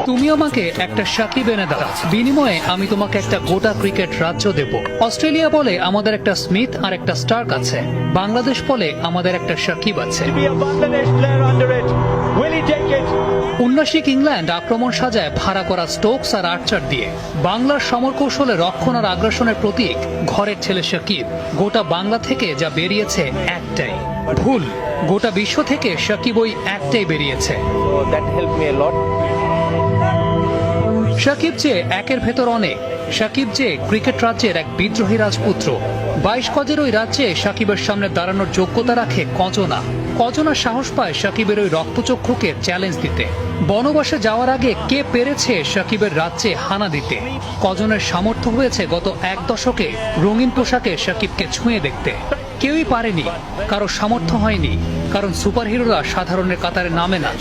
তুমি আমাকে একটা সাকিব এনে দাও, বিনিময়ে আমি তোমাকে একটা গোটা ক্রিকেট রাজ্য দেব। অস্ট্রেলিয়া বলে আমাদের একটা স্মিথ আর একটা স্টার্ক আছে, বাংলাদেশ বলে আমাদের একটা সাকিব আছে। উন্নাসিক ইংল্যান্ড আক্রমণ সাজায় ভাড়া করা স্টোকস আর আর্চার দিয়ে। বাংলার সমর কৌশলে রক্ষণ আর আগ্রাসনের প্রতীক ঘরের ছেলে সাকিব। গোটা বাংলা থেকে যা বেরিয়েছে একটাই, ভুল। গোটা বিশ্ব থেকে সাকিব ওই একটাই বেরিয়েছে। সাকিব যে একের ভেতর অনেক, সাকিব যে ক্রিকেট রাজ্যের এক বিদ্রোহী রাজপুত্র। 22 গজের ওই রাজ্যে সাকিবের সামনে দাঁড়ানোর যোগ্যতা রাখে কজনা। কজনা সাহস পায় সাকিবের ওই রক্তচক্ষুকে চ্যালেঞ্জ দিতে। বনবাসে যাওয়ার আগে কে পেরেছে সাকিবের রাজ্যে হানা দিতে? কজনের সামর্থ্য হয়েছে গত এক দশকে রঙিন পোশাকে সাকিবকে ছুঁয়ে দেখতে। কেউই পারেনি, কারো সামর্থ্য হয়নি, কারণ সুপারহিরোরা সাধারণের কাতারে নামে না।